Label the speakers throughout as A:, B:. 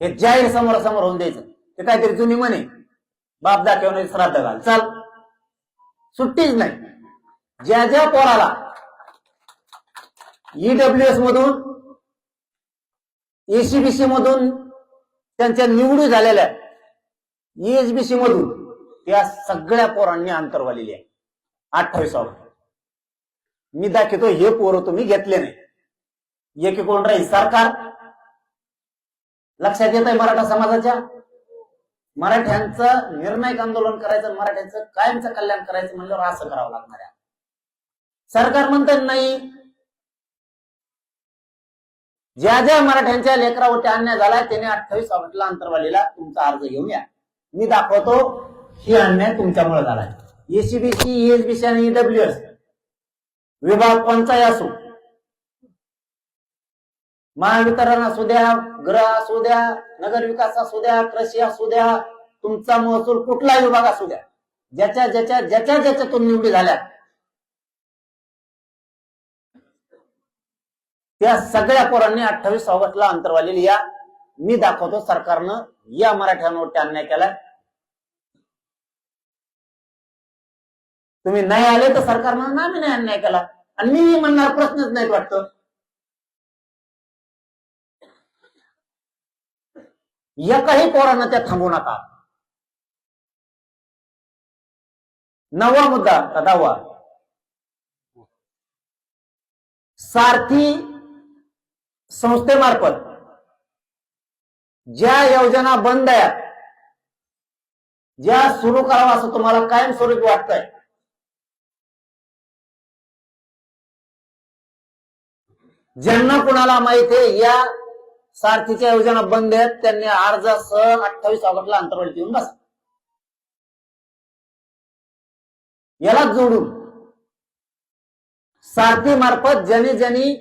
A: हे जाहीर समोरासमोर होऊन द्यायचं. ते काहीतरी जुनी म्हणे, बाप दाखवणे श्राद्ध घाल, चाल, सुट्टीच नाही. ज्या ज्या पोराला ईडब्ल्यूएस मधून, एसीबीसी मधून त्यांच्या निवडी झालेल्या, ईएसबीसी मधून, त्या सगळ्या पोरांनी अंतरवालेली आहे 28 ऑगस्ट. मी दाखवतो हे पोरं तुम्ही घेतले नाही. एकीकडून राहील सरकार. लक्षात येत आहे मराठा समाजाच्या, मराठ्यांचं निर्णायक आंदोलन करायचं, मराठ्यांचं कायमचं कल्याण करायचं म्हणल्यावर असं करावं लागणार आहे. सरकार म्हणतात नाही, ज्या ज्या मराठ्यांच्या लेकरावरती अन्याय झाला त्याने 28 ऑगस्टला अंतरवालीला तुमचा अर्ज घेऊन या. मी दाखवतो ही अन्याय तुमच्यामुळे झालाय. एसीबीसी, ईएसबीसी आणि ईडब्ल्यूएस विभाग कोणताही असो, महावितरण असू द्या, गृह असू द्या, नगर विकास असू द्या, कृषी असू द्या, तुमचा महसूल कुठलाही विभाग असू द्या, ज्याच्या ज्याच्या ज्याच्या ज्याच्यातून निवडी झाल्या त्या सगळ्या पोरांनी 28 ऑगस्टला अंतरवालीला या. मी दाखवतो सरकारनं या मराठ्यांवरती अन्याय केलाय. तुम्ही नाही आले तर सरकारनं आम्ही नाही अन्याय केला, आणि मी म्हणणार प्रश्नच नाहीत वाटतं. एकाही पोरांना त्या थांबवू नका. 9वा मुद्दा का 10वा, सारथी संस्थेमार्फत ज्या योजना बंद आहेत, ज्या सुरू करावं असं तुम्हाला कायमस्वरूपी वाटतंय, ज्यांना कुणाला माहिती आहे या सारथीच्या योजना बंद आहेत, त्यांनी अर्जासह 28 ऑगस्टला अंतरवालीत येऊन बसा. याला जोडून सारथी मार्फत ज्यांनी ज्यांनी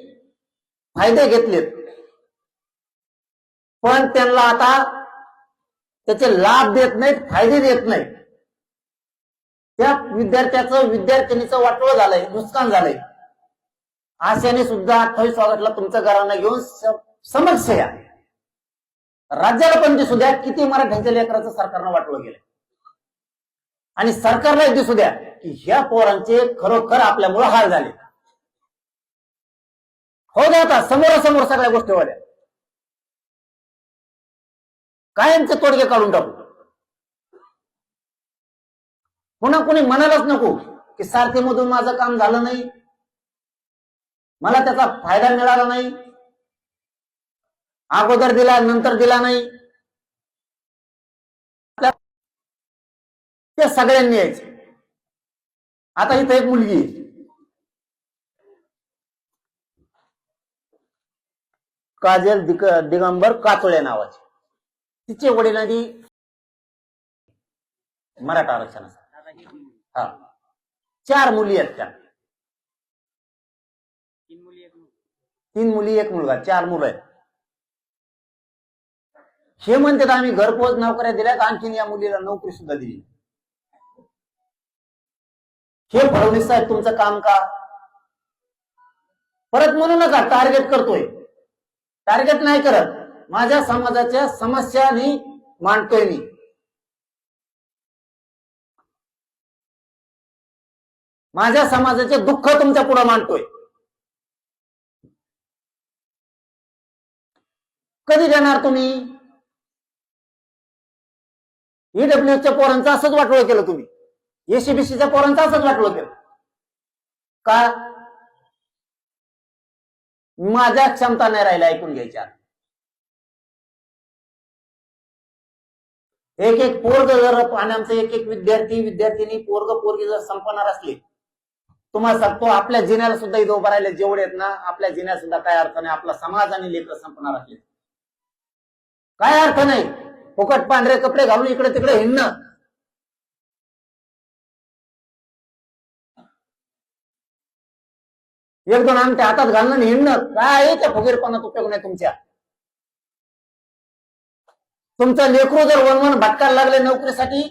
A: फायदे घेतलेत पण त्यांना आता त्याचे लाभ देत नाहीत, फायदे देत नाहीत, त्या विद्यार्थ्याचं, विद्यार्थिनीचं वाटोळं झालंय, नुकसान झालंय, अशाने सुद्धा 28 ऑगस्टला तुमचं घरांना घेऊन समक्ष या. राज्याला पण दिसू द्या किती मराठ्यांच्या लेकराचं सरकारनं वाटोळं गेलं, आणि सरकारला दिसू द्या की ह्या पोरांचे खरोखर आपल्यामुळे हाल झाले. हो द्या आता समोरासमोर सगळ्या गोष्टी वाढल्या, कायमचे तोडगे काढून टाकू. पुन्हा कोणी म्हणायलाच नको की सारथीमधून माझं काम झालं नाही, मला त्याचा फायदा मिळाला नाही, अगोदर दिला नंतर दिला नाही. ते सगळ्यांनी यायचे. आता इथं एक मुलगी आहे, काजल दिगंबर कातोळे नावाची, तिचे वडिलांनी मराठा आरक्षणासाठी. हा, 4 मुली आहेत, त्या 3 मुली 1 मुलगा, 4 मुलं आहेत. हे म्हणतात आम्ही घरपोच नोकऱ्या दिल्यात, आणखीन या मुलीला नोकरी सुद्धा दिली. हे फडणवीस साहेब तुमचं काम का? परत म्हणू नका टार्गेट करतोय, टार्गेट नाही करत, माझ्या समाजाच्या समस्या मांडतोय मी. माझ्या समाजाचे दुःख तुमच्या पुढे मांडतोय. कधी देणार तुम्ही? ईडब्ल्यूएसच्या पोरांचं असंच वाटोळं केलं तुम्ही, एसीबीसीच्या पोरांचं असंच वाटोळं केलं का? माझ्या क्षमता नाही राहिल्या ऐकून घ्यायच्या. एक एक पोरग जर, आणि आमचं एक एक विद्यार्थिनी पोरग पोरगी जर संपणार असले, तुम्हाला सांगतो आपल्या जिन्याला सुद्धा इथं उभं राहिले जेवढे आहेत ना, आपल्या जिन्यात सुद्धा काय अर्थ नाही. आपला समाज आणि लेकर संपणार असले काय अर्थ नाही. फुकट पांढरे कपडे घालून इकडे तिकडे हिंडणं, एक दोन अंगठे हातात घालणं हिंडणं, काय त्या फुगीरपणात उपयोग नाही तुमच्या. तुमचं लेकरू जर वनवन भटकायला लागले नोकरीसाठी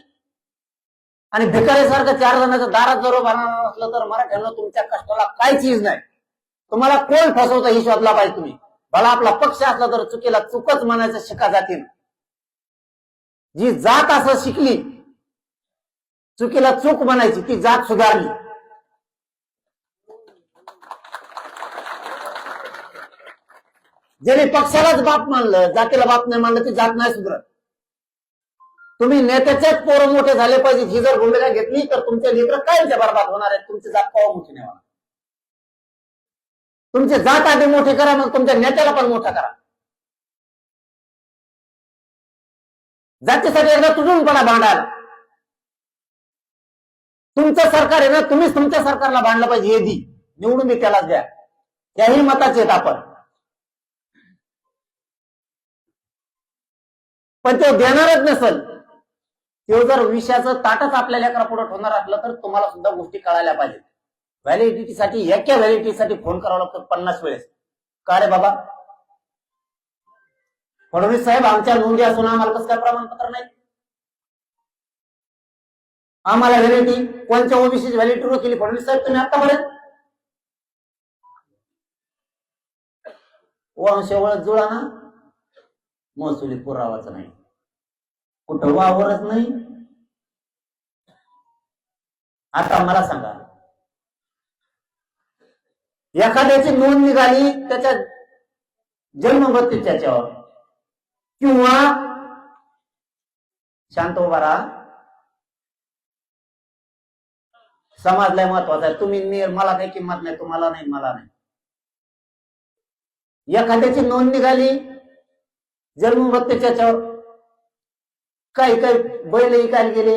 A: आणि भिकाऱ्यासारखं 4 जणांच्या दारात जर भरणार असलं तर मराठ्यांना तुमच्या कष्टाला काही चीज नाही. तुम्हाला कोण फसवतं ही शोधला पाहिजे तुम्ही. भला आपला पक्ष असला तर चुकीला चुकच म्हणायचं शिका जातील. जी जात असं शिकली, चुकीला चूक म्हणायची, ती जात सुधारली. ज्याने पक्षालाच बाप मानलं, जातीला बाप नाही मानलं, ती जात नाही सुधारत. तुम्ही नेत्याचेच पोरं मोठे झाले पाहिजे, ही जर भूमिका घेतली तर तुमचे लेकरं कायमचे बरबाद होणार आहेत. तुमची जात कवा मोठी नाही होणार. तुमची जात आधी मोठी करा, मग तुमच्या नेत्याला पण मोठा करा. जातीसाठी एकदा तुटून पडा भांडायला. तुमचं सरकार आहे ना, तुम्हीच तुमच्या सरकारला भांडलं पाहिजे. हे दी निवडून दे, त्यालाच द्या. त्याही मताचे आहेत आपण, पण तो देणारच नसेल. तो जर विषयाचं ताटच आपल्या लेकरा पुढे ठेवणार असलं तर तुम्हाला सुद्धा गोष्टी कळायला पाहिजेत. व्हॅलिडिटीसाठी, एका व्हॅलिडिटीसाठी फोन करावा लागतो 50 वेळेस. का रे बाबा, फडणवीस साहेब आमच्या नोंदी असून आम्हाला कसं काय प्रमाणपत्र नाही? आम्हाला व्हॅलिडिटी कोणत्या ओबीसीची व्हॅलिडिटी केली फडणवीस साहेब तुम्ही आतापर्यंत? वंशावळ जुळा ना, महसुली पुरावाच नाही, कुठं वावरच नाही. आता मला सांगा, एखाद्याची नोंद निघाली त्याच्या जन्म मृत्यूच्या याच्यावर, किंवा शांत उभा राहा, समाज लय महत्वाचा आहे. तुम्ही मला काही किंमत नाही, तुम्हाला नाही, मला नाही. एखाद्याची नोंद निघाली जन्म मृत्यूच्या याच्यावर, काही काही बैल विकायला गेले,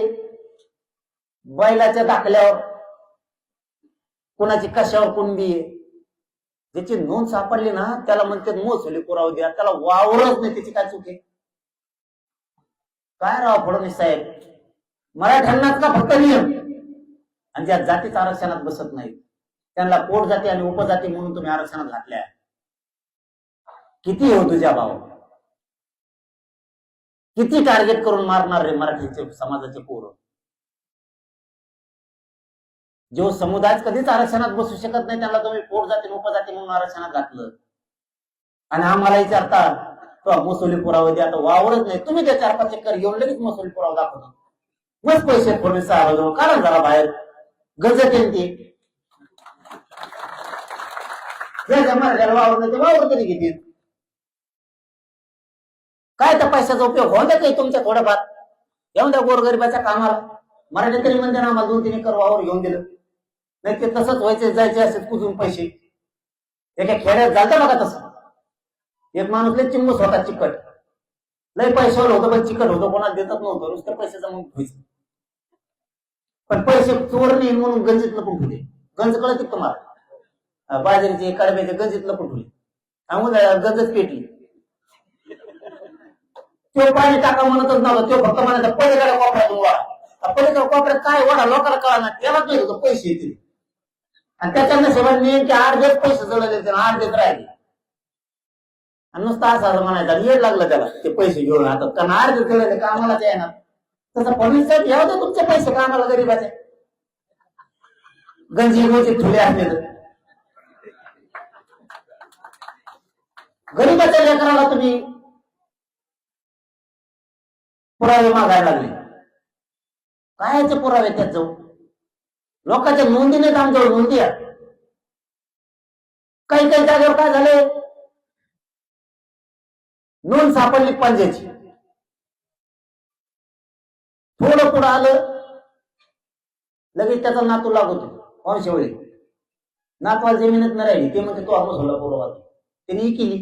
A: बैलाच्या दाखल्यावर कुणाची कशावर कुंडी आहे, ज्याची नोंद सापडली ना त्याला म्हणतात महसुली पुरावा द्या. त्याला वावरच नाही, त्याची काय चूक आहे? काय राव फडणवीस साहेब, मराठ्यांनाच का फक्त नियम, आणि ज्या जातीचं आरक्षणात बसत नाही त्यांना पोट जाती आणि उपजाती म्हणून तुम्ही आरक्षणात घातल्या. किती हो तुझ्या भाव, किती टार्गेट करून मारणार रे मराठीचे समाजाचे पोरं? जो समुदाय कधीच आरक्षणात बसू शकत नाही त्यांना तुम्ही पोट जाती उपजाती म्हणून आरक्षणात घातलं. आणि आम्हाला विचारता तो महसुली पुरावा द्या, आता वावरच नाही. तुम्ही त्या 4-5 चक्कर घेऊन लगेच महसुली पुरावा दाखवतो. मस्त पैसे फडणवीस साहेब कारण झाला बाहेर गजट येते, ज्या मराठ्याला वावर नाही ते वावर तरी घेतील. काय त्या पैशाचा उपयोग होऊ द्या काही तुमच्या थोडंफार, येऊन द्या गोरगरिबाच्या कामाला. मराठी तरी म्हणते ना आम्हाला 2-3 एकर वावर घेऊन दिलं, नाही ते तसंच व्हायचे, जायचे असे कुजून पैसे. एका खेड्यात झालं बघा तसं, एक माणूस लय चिंबूस होता, चिकट, लय पैशावर होतं पण चिकट होतं, कोणाला देतच नव्हतं, नुसतं पैसे जमून व्हायचं. पण पैसे चोर नाही म्हणून गंजीत लपून ठेवले. गंज कळत तुम्हाला, बाजारीचे कडब्याचे गंजीत लपून ठेवले, गंजच पेटली. तो पाणी टाका म्हणतच नव्हता, तो फक्त म्हणायचा पलीकडे कोपऱ्यातून वाढा. पलीकडे कोपऱ्यात काय वाढा लोकांना कळणार, त्यालाच नाही होतं पैसे येतील. आणि त्याच्या नशिबात नेमके 8 दिवस पैसे जळले, 8 दिवस राहिले. आणि नुसतं असं म्हणायचा, येड लागलं त्याला ते पैसे घेऊन. आता कारण 8 दिवस जळले कामालाच येणार. तसं फडणवीस साहेब घ्या होते तुमचे पैसे कामाला गरीबाचे, गंजी गोची ठुले असले तर. गरीबाच्या लेकराला तुम्ही पुरावे मागायला लागले. कायचे पुरावे त्यात जाऊ? लोकांच्या नोंदी नाहीत आमच्यावर, नोंदी आहेत. काही काही जागेवर काय झाले, नोंद सापडली पंजाची, थोडं पुढं आलं लगेच त्याचा नातू लागतो वंशवळी. नातवाला जमीनच नाही राहिली, ते म्हणते तो आपण सोडला पुरावा, त्यांनी ही केली.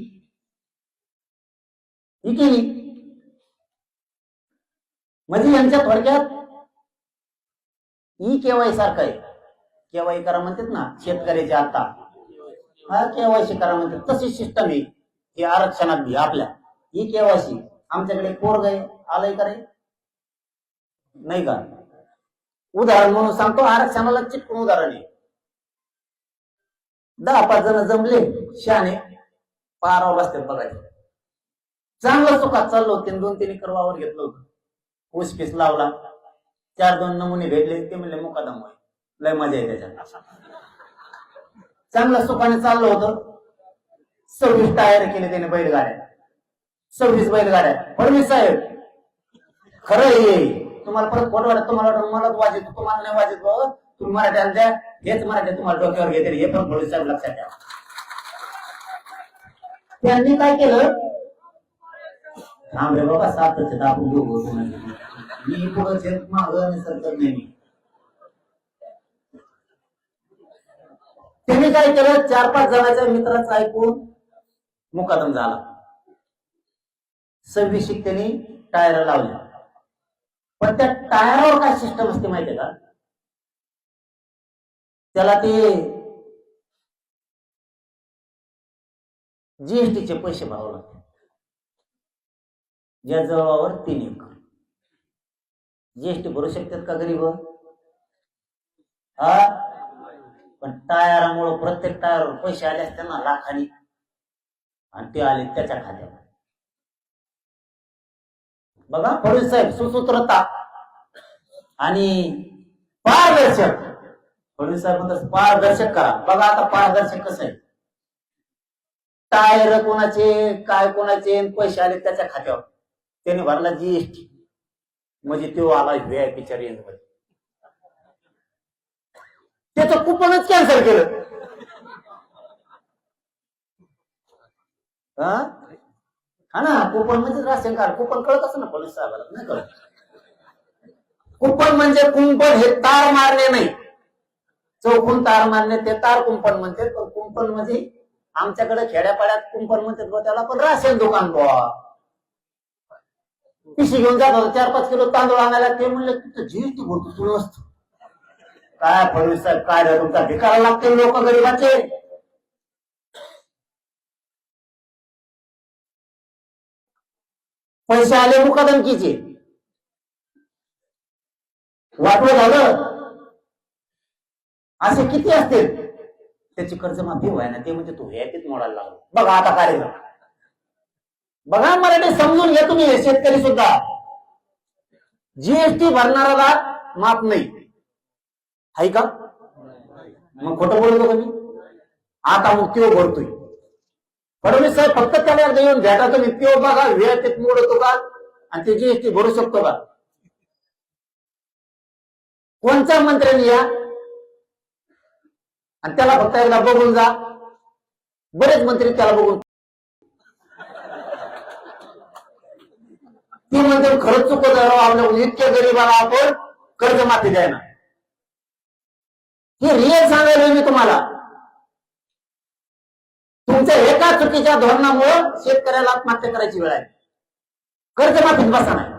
A: म्हणजे यांच्या थोडक्यात ई केवाय सारखं आहे. केवाय करा म्हणतात ना शेतकऱ्याचे, आता हा केवायसी करा म्हणतात, तशी सिस्टम आहे हे आरक्षणात बी. आपल्या ई केवायसी आमच्याकडे पोरग आलंय का रे? नाही का? उदाहरण म्हणून सांगतो, आरक्षणाला चिटकून उदाहरण आहे. 10-5 जण जमले शहाणे, पारावर रस्त्यात बघायचे, चांगलं सुखात चाललो होते, 2-3 एकर वावर घेतलं होतं, ऊस पीस लावला, 4-2 नमुने भेटले, ते म्हणले मुकादम होय, लय मजा आहे त्याच्यात. चांगलं सुखाने चाललं होतं, 26 टायर केले त्याने बैलगाड्या, 26 बैलगाड्या. फडणवीस साहेब खरं हे तुम्हाला परत खोटं वाटत, तुम्हाला वाटत मलाच वाजत, तुम्हाला नाही वाजत बाबा, तुम्ही मराठ्याला द्या, हेच मराठी तुम्हाला डोक्यावर घेते, हे पण फडणवीस साहेब लक्षात ठेवा. त्यांनी काय केलं, थांबे बाबा सातच आपण दोघं, मी पुढं माग आणि सरकार नाही. त्यांनी काय केलं, 4-5 जणांच्या मित्राचं ऐकून मुकादम झाला. 26 त्यांनी टायर लावल्या. पण त्या टायरावर काय सिस्टम असते माहितीये का, त्याला ते जीएसटीचे पैसे भरावे लागतात. ज्या जवळावर 3 एकर जीएसटी भरू शकतात का गरीब? हा, पण टायरामुळे प्रत्येक टायरवर पैसे आले असते ना लाखांनी, आणि ते आले त्याच्या खात्यावर. बघा फडणवीस साहेब सुसूत्रता आणि पारदर्शक. फडणवीस साहेब म्हणतात पारदर्शक करा. बघा आता पारदर्शक कसं आहे, टायर कोणाचे काय कोणाचे पैसे आले त्याच्या खात्यावर, त्याने भरला जीएसटी, म्हणजे तो आला व्हीआयपीच्या रेंज मध्ये, त्याचं कुपनच कॅन्सल केलं. हा ना, कुपन म्हणजे राशन कार्ड. कुपन कळत असं ना फडणवीस साहेबाला? नाही कळत. कुंपण म्हणजे कुंपण हे तार मारणे नाही, चौकून तार मारणे ते तार कुंपण म्हणते. पण कुंपण म्हणजे आमच्याकडे खेड्यापाड्यात कुंपण म्हणतात त्याला, पण राशन दुकान बुवा. पिशी घेऊन जात होता 4-5 किलो तांदूळ आणायला, ते म्हणलं तिथं जीएसटी भरतो तुला नसतं काय. फडणवीस साहेब काय तुमचा भिकारा लागते लोक गरीबाचे. पैसे आले मुकादमकीचे, वाटवं झालं. असे किती असतील त्याची कर्जमाफी व्हायना, ते म्हणजे तू ह्यातीत मोडायला लागलो. बघा आता काय झालं, बघा मराठी समजून घ्या तुम्ही. शेतकरी सुद्धा जीएसटी भरणारा माफ नाही आहे का? मग खोटं बोलतो का मी? आता मग त्यो भरतोय. फडणवीस साहेब फक्त त्याला एकदा येऊन भेटा तुम्ही, त्यो बघा व्हीआयपीत मोडतो का आणि ते जीएसटी भरू शकतो का? कोणत्या मंत्र्यांनी या आणि त्याला फक्त एकदा बघून जा. बरेच मंत्री त्याला बघून ती म्हणते खरंच चुकत आपल्या इतक्या गरीबाला आपण कर्जमाफी द्यायना. हे रिअल सांगायला मी तुम्हाला. तुमच्या एका चुकीच्या धोरणामुळे शेतकऱ्याला आत्महत्या करायची वेळ आहे. कर्जमाफीत बसा नाही.